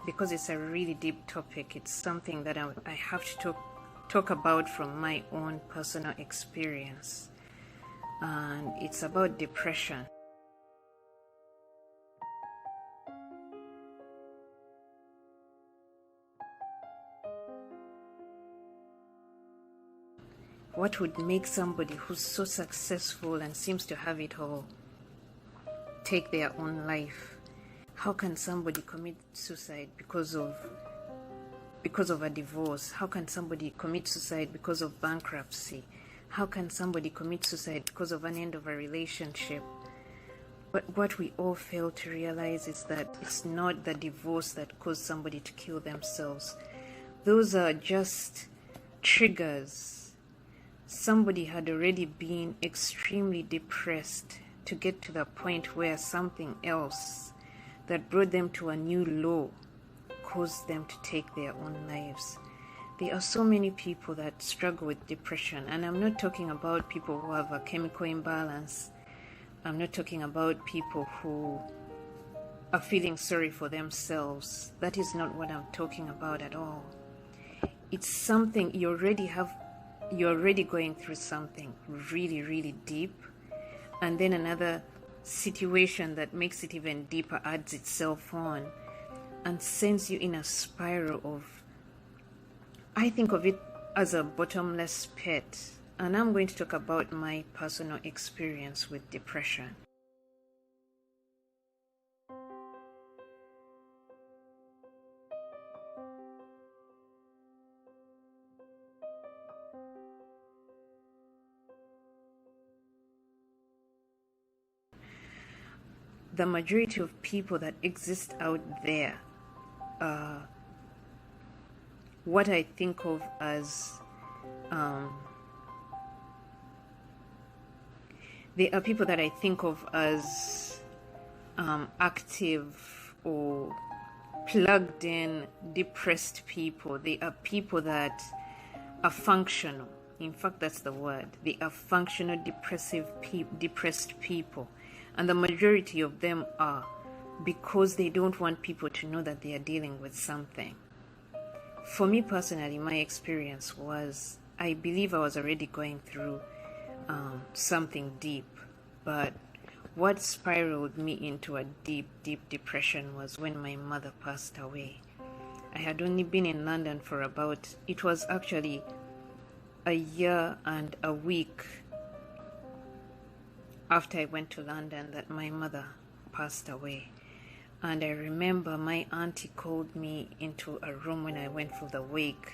because it's a really deep topic. It's something that I have to talk about from my own personal experience, and it's about depression. What would make somebody who's so successful and seems to have it all take their own life? How can somebody commit suicide because of a divorce? How can somebody commit suicide because of bankruptcy? How can somebody commit suicide because of an end of a relationship? But what we all fail to realize is that it's not the divorce that caused somebody to kill themselves. Those are just triggers. Somebody had already been extremely depressed to get to the point where something else that brought them to a new low caused them to take their own lives. There are so many people that struggle with depression, and I'm not talking about people who have a chemical imbalance. I'm not talking about people who are feeling sorry for themselves. That is not what I'm talking about at all. It's something you're already going through something really, really deep, and then another situation that makes it even deeper adds itself on and sends you in a spiral of, I think of it as a bottomless pit. And I'm going to talk about my personal experience with depression. The majority of people that exist out there are what I think of as they are people that I think of as active or plugged in depressed people. They are people that are functional. In fact, that's the word. They are functional depressed people. And the majority of them are because they don't want people to know that they are dealing with something. For me personally, my experience was, I believe I was already going through something deep, but what spiraled me into a deep, deep depression was when my mother passed away. I had only been in London for it was actually a year and a week after I went to London that my mother passed away. And I remember my auntie called me into a room when I went for the wake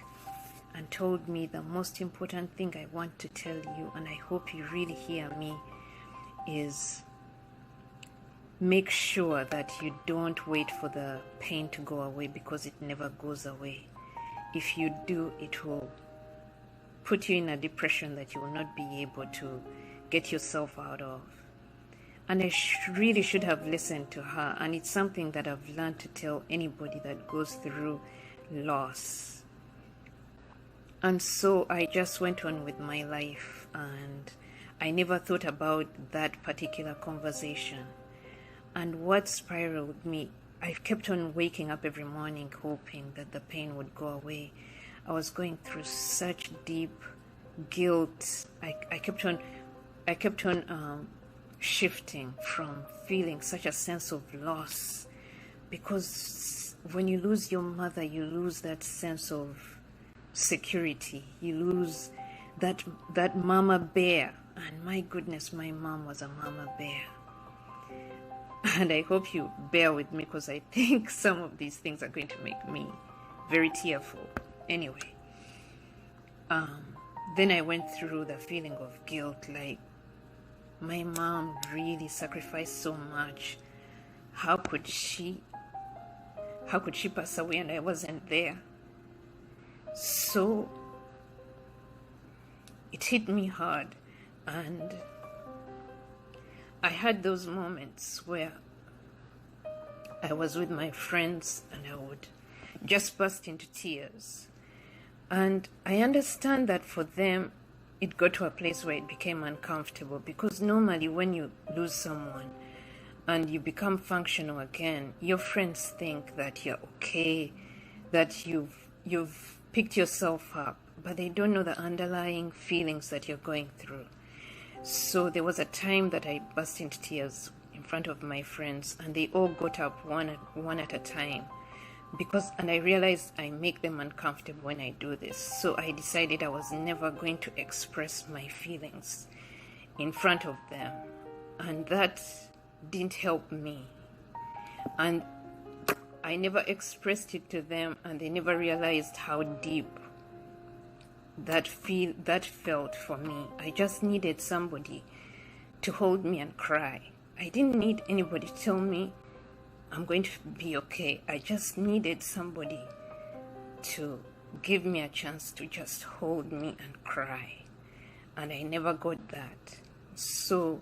and told me, the most important thing I want to tell you, and I hope you really hear me, is make sure that you don't wait for the pain to go away, because it never goes away. If you do, it will put you in a depression that you will not be able to get yourself out of. And I really should have listened to her, and it's something that I've learned to tell anybody that goes through loss. And so I just went on with my life, and I never thought about that particular conversation. And what spiraled me, I kept on waking up every morning hoping that the pain would go away. I was going through such deep guilt. I kept on shifting from feeling such a sense of loss, because when you lose your mother, you lose that sense of security. You lose that mama bear. And my goodness, my mom was a mama bear. And I hope you bear with me, because I think some of these things are going to make me very tearful. Anyway, then I went through the feeling of guilt, like, my mom really sacrificed so much. How could she pass away and I wasn't there? So it hit me hard, and I had those moments where I was with my friends and I would just burst into tears. And I understand that for them, it got to a place where it became uncomfortable, because normally when you lose someone, and you become functional again, your friends think that you're okay, that you've picked yourself up, but they don't know the underlying feelings that you're going through. So there was a time that I burst into tears in front of my friends, and they all got up one at a time, and I realized I make them uncomfortable when I do this. So I decided I was never going to express my feelings in front of them, and that didn't help me. And I never expressed it to them, and they never realized how deep that felt for me. I just needed somebody to hold me and cry. I didn't need anybody to tell me I'm going to be okay. I just needed somebody to give me a chance to just hold me and cry. And I never got that. So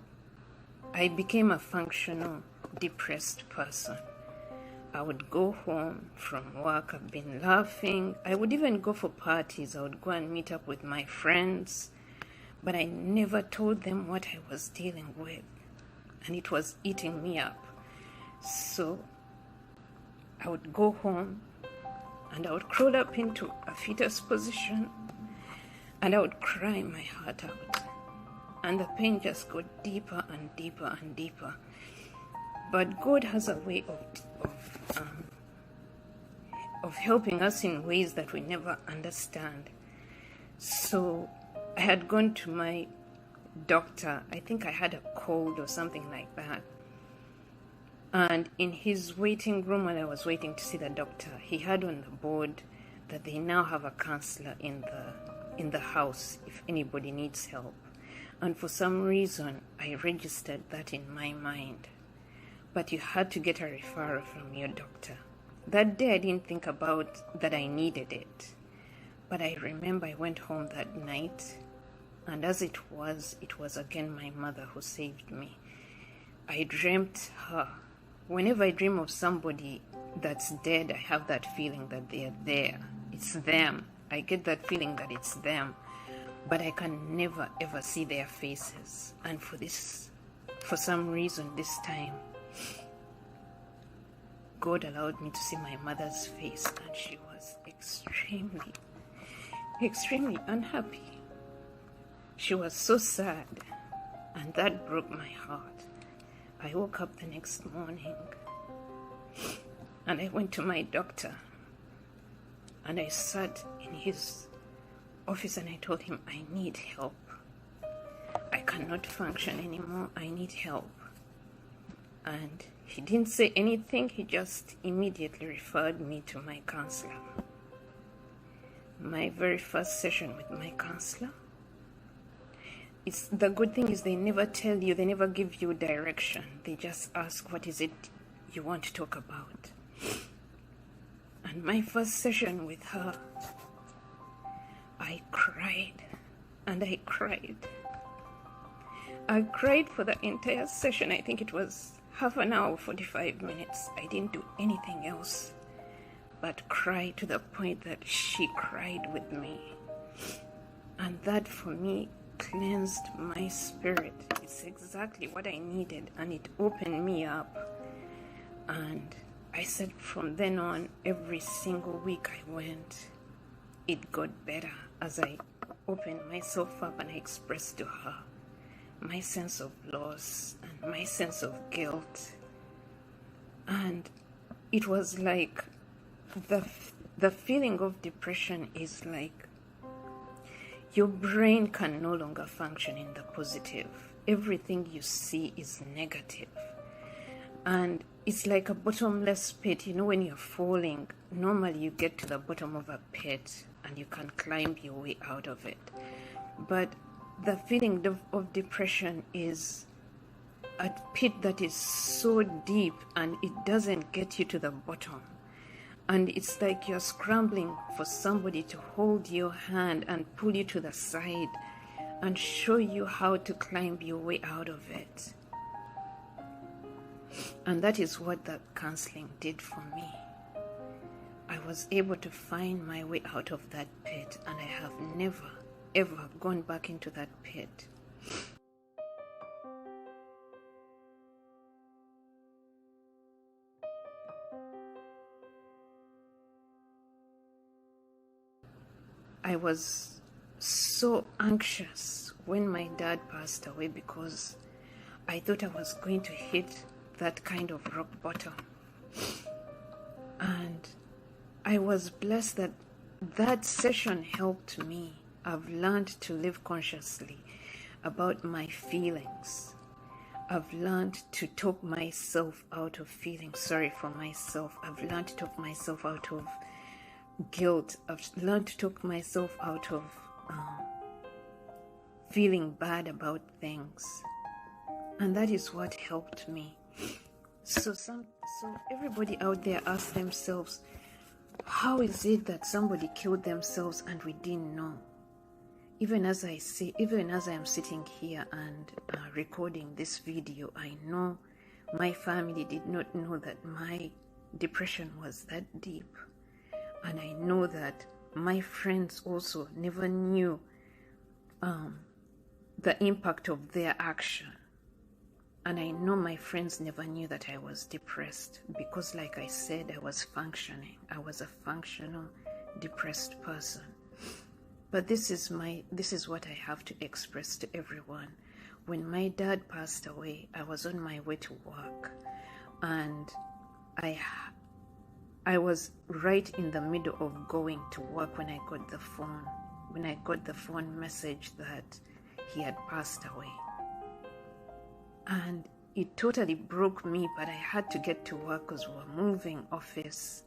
I became a functional, depressed person. I would go home from work, I've been laughing. I would even go for parties. I would go and meet up with my friends. But I never told them what I was dealing with. And it was eating me up. So I would go home and I would crawl up into a fetus position and I would cry my heart out. And the pain just got deeper and deeper and deeper. But God has a way of helping us in ways that we never understand. So I had gone to my doctor. I think I had a cold or something like that. And in his waiting room, while I was waiting to see the doctor, he had on the board that they now have a counselor in the house if anybody needs help. And for some reason, I registered that in my mind. But you had to get a referral from your doctor. That day I didn't think about that I needed it. But I remember I went home that night, and as it was again my mother who saved me. I dreamt her. Whenever I dream of somebody that's dead, I have that feeling that they're there. It's them. I get that feeling that it's them. But I can never ever see their faces. And for some reason this time, God allowed me to see my mother's face, and she was extremely, extremely unhappy. She was so sad, and that broke my heart. I woke up the next morning, and I went to my doctor, and I sat in his office, and I told him, I need help. I cannot function anymore. I need help. And he didn't say anything. He just immediately referred me to my counselor. My very first session with my counselor. The good thing is they never tell you, they never give you direction. They just ask, what is it you want to talk about? And my first session with her, I cried and I cried. I cried for the entire session. I think it was half an hour, 45 minutes. I didn't do anything else but cry, to the point that she cried with me. And that for me cleansed my spirit. It's exactly what I needed, and it opened me up. And I said from then on, every single week I went, it got better as I opened myself up and I expressed to her my sense of loss and my sense of guilt. And it was like the feeling of depression is like your brain can no longer function in the positive. Everything you see is negative. And it's like a bottomless pit. You know, when you're falling, normally you get to the bottom of a pit and you can climb your way out of it. But the feeling of depression is a pit that is so deep and it doesn't get you to the bottom. And it's like you're scrambling for somebody to hold your hand and pull you to the side and show you how to climb your way out of it. And that is what that counseling did for me. I was able to find my way out of that pit, and I have never, ever gone back into that pit. I was so anxious when my dad passed away because I thought I was going to hit that kind of rock bottom. And I was blessed that that session helped me. I've learned to live consciously about my feelings. I've learned to talk myself out of feeling sorry for myself. I've learned to talk myself out of guilt. I've learned to talk myself out of feeling bad about things. And that is what helped me. So everybody out there asks themselves, how is it that somebody killed themselves and we didn't know? Even as I am sitting here and recording this video, I know my family did not know that my depression was that deep. And I know that my friends also never knew the impact of their action. And I know my friends never knew that I was depressed because, like I said, I was functioning. I was a functional, depressed person. But this is what I have to express to everyone. When my dad passed away, I was on my way to work, and I was right in the middle of going to work when I got the phone. When I got the phone message that he had passed away. And it totally broke me, but I had to get to work because we were moving office.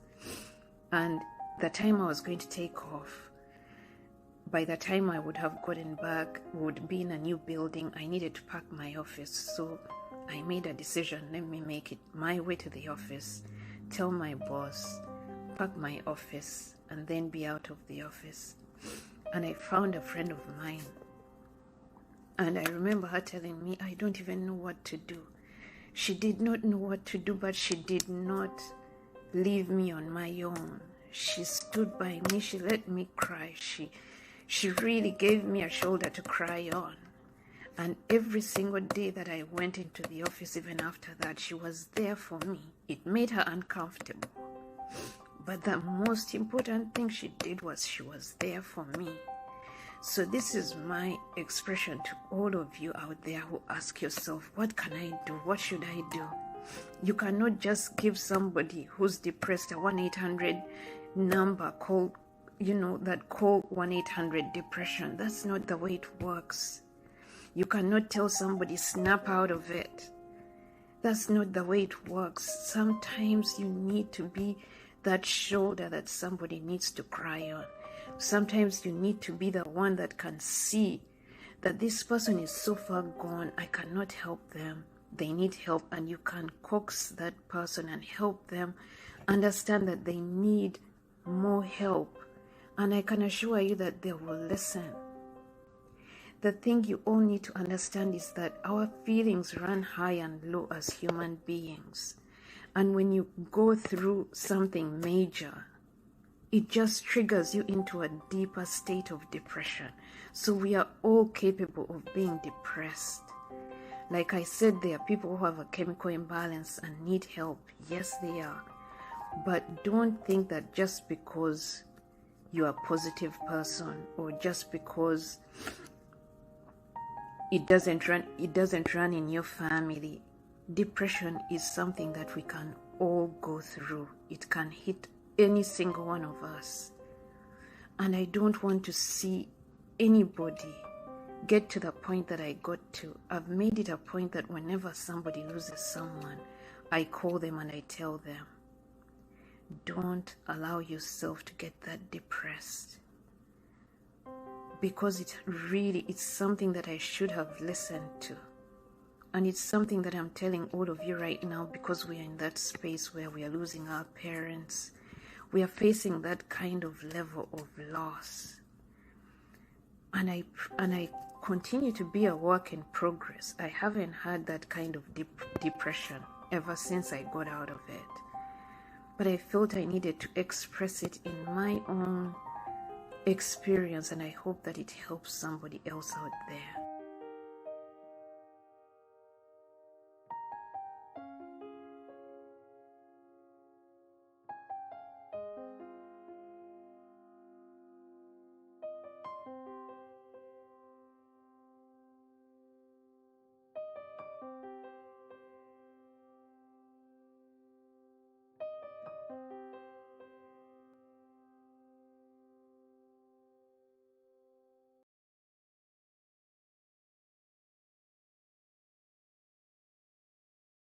And the time I was going to take off, by the time I would have gotten back, would be in a new building. I needed to pack my office. So I made a decision, let me make it my way to the office, tell my boss, pack my office, and then be out of the office. And I found a friend of mine. And I remember her telling me, I don't even know what to do. She did not know what to do, but she did not leave me on my own. She stood by me. She let me cry. She really gave me a shoulder to cry on. And every single day that I went into the office, even after that, she was there for me. It made her uncomfortable. But the most important thing she did was she was there for me. So this is my expression to all of you out there who ask yourself, what can I do? What should I do? You cannot just give somebody who's depressed a 1-800 number called, call 1-800-depression. That's not the way it works. You cannot tell somebody, snap out of it. That's not the way it works. Sometimes you need to be that shoulder that somebody needs to cry on. Sometimes you need to be the one that can see that this person is so far gone, I cannot help them. They need help, and you can coax that person and help them understand that they need more help. And I can assure you that they will listen. The thing you all need to understand is that our feelings run high and low as human beings. And when you go through something major, it just triggers you into a deeper state of depression. So we are all capable of being depressed. Like I said, there are people who have a chemical imbalance and need help. Yes, they are. But don't think that just because you're a positive person, or just because it doesn't run in your family. Depression is something that we can all go through. It can hit any single one of us. And I don't want to see anybody get to the point that I got to. I've made it a point that whenever somebody loses someone, I call them and I tell them, don't allow yourself to get that depressed. Because it's something that I should have listened to. And it's something that I'm telling all of you right now, because we are in that space where we are losing our parents. We are facing that kind of level of loss. And I continue to be a work in progress. I haven't had that kind of depression ever since I got out of it. But I felt I needed to express it in my own experience, and I hope that it helps somebody else out there.